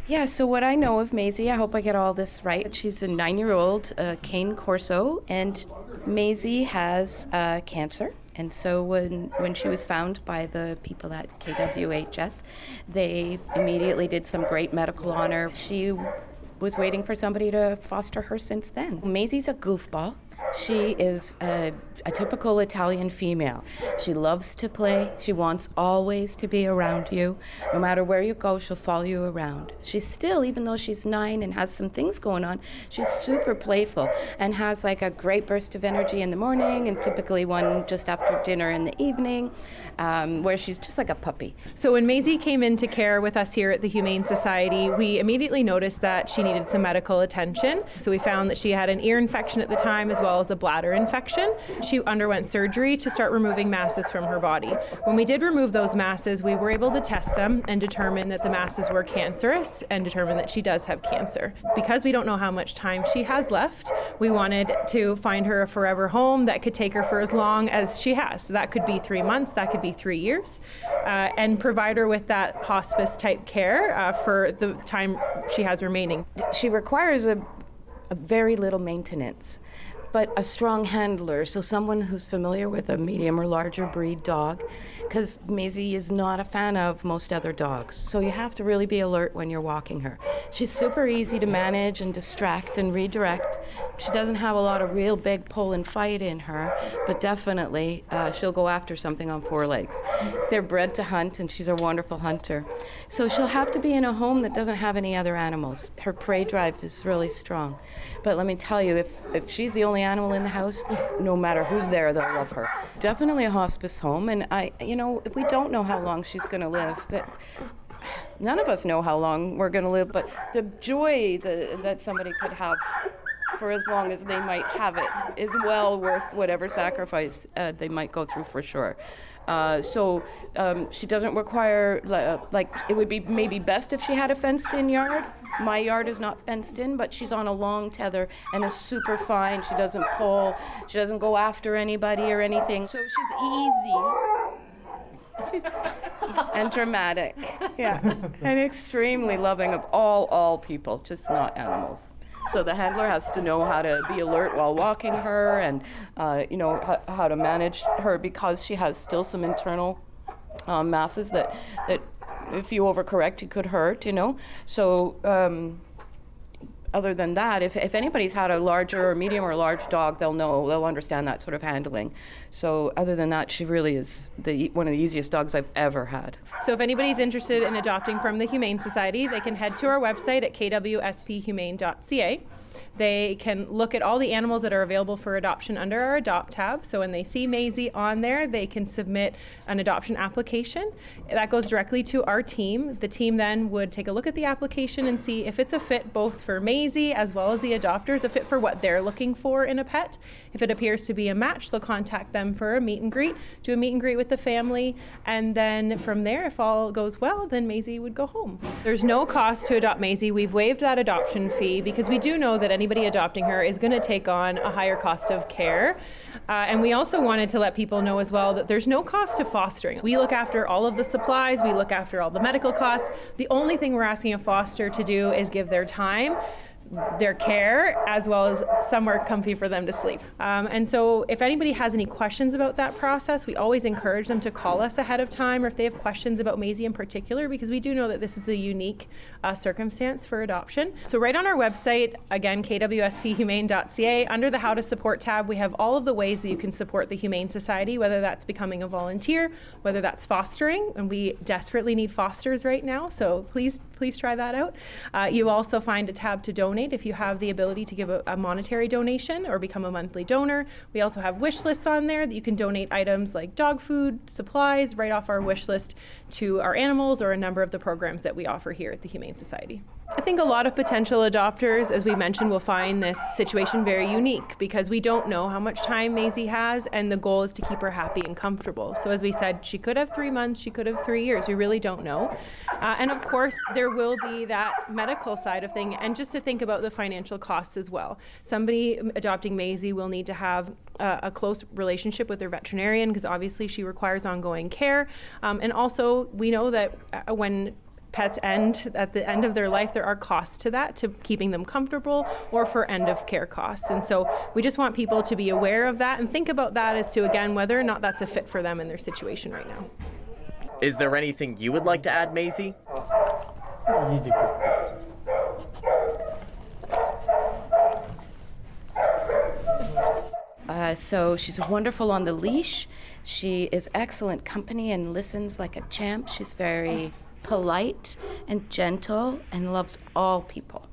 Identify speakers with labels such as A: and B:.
A: Yeah, so what I know of Maisy, I hope I get all this right. She's a 9-year-old cane corso, and Maisy has cancer. And so when she was found by the people at KWHS, they immediately did some great medical on her. She was waiting for somebody to foster her since then. Maisy's a goofball. She is a typical Italian female. She loves to play. She wants always to be around you. No matter where you go, she'll follow you around. She's still, even though she's 9 and has some things going on, she's super playful and has like a great burst of energy in the morning and typically one just after dinner in the evening, where she's just like a puppy.
B: So when Maisy came into care with us here at the Humane Society, we immediately noticed that she needed some medical attention. So we found that she had an ear infection at the time as well as a bladder infection. She underwent surgery to start removing masses from her body. When we did remove those masses, we were able to test them and determine that the masses were cancerous and determine that she does have cancer. Because we don't know how much time she has left, we wanted to find her a forever home that could take her for as long as she has. So that could be 3 months, that could be 3 years, and provide her with that hospice type care for the time she has remaining.
A: She requires a very little maintenance, but a strong handler, so someone who's familiar with a medium or larger breed dog, because Maisy is not a fan of most other dogs. So you have to really be alert when you're walking her. She's super easy to manage and distract and redirect. She doesn't have a lot of real big pull and fight in her, but definitely she'll go after something on 4 legs. They're bred to hunt, and she's a wonderful hunter. So she'll have to be in a home that doesn't have any other animals. Her prey drive is really strong. But let me tell you, if she's the only animal in the house, no matter who's there, they'll love her. Definitely a hospice home, and we don't know how long she's going to live. But none of us know how long we're going to live, but the joy that somebody could have for as long as they might have it is well worth whatever sacrifice they might go through, for sure. So she doesn't require, it would be maybe best if she had a fenced-in yard. My yard is not fenced in, but she's on a long tether and is super fine. She doesn't pull. She doesn't go after anybody or anything. So she's easy. And dramatic. Yeah. And extremely loving of all people, just not animals. So the handler has to know how to be alert while walking her and, how to manage her because she has still some internal masses that if you overcorrect, it could hurt, So other than that, if anybody's had a larger or medium or large dog, they'll understand that sort of handling. So other than that, she really is one of the easiest dogs I've ever had.
B: So if anybody's interested in adopting from the Humane Society, they can head to our website at kwsphumane.ca. They can look at all the animals that are available for adoption under our Adopt tab. So when they see Maisy on there, they can submit an adoption application. That goes directly to our team. The team then would take a look at the application and see if it's a fit both for Maisy as well as the adopters, a fit for what they're looking for in a pet. If it appears to be a match, they'll contact them for a meet and greet, do a meet and greet with the family, and then from there, if all goes well, then Maisy would go home. There's no cost to adopt Maisy. We've waived that adoption fee because we do know that anybody adopting her is going to take on a higher cost of care. And we also wanted to let people know as well that there's no cost to fostering. We look after all of the supplies, we look after all the medical costs. The only thing we're asking a foster to do is give their time, their care, as well as somewhere comfy for them to sleep. And so if anybody has any questions about that process, we always encourage them to call us ahead of time or if they have questions about Maisy in particular, because we do know that this is a unique circumstance for adoption. So right on our website, again, kwsphumane.ca, under the How to Support tab, we have all of the ways that you can support the Humane Society, whether that's becoming a volunteer, whether that's fostering, and we desperately need fosters right now, so please try that out. You also find a tab to donate if you have the ability to give a monetary donation or become a monthly donor. We also have wish lists on there that you can donate items like dog food, supplies, right off our wish list to our animals or a number of the programs that we offer here at the Humane Society. I think a lot of potential adopters, as we mentioned, will find this situation very unique because we don't know how much time Maisy has, and the goal is to keep her happy and comfortable. So as we said, she could have 3 months, she could have 3 years. We really don't know. And of course, there will be that medical side of thing, and just to think about the financial costs as well. Somebody adopting Maisy will need to have a close relationship with their veterinarian because obviously she requires ongoing care. And also, we know that when pets end at the end of their life, there are costs to that, to keeping them comfortable or for end of care costs. And so we just want people to be aware of that and think about that as to, again, whether or not that's a fit for them in their situation right now.
C: Is there anything you would like to add, Maisy?
A: So she's wonderful on the leash. She is excellent company and listens like a champ. She's very polite and gentle and loves all people.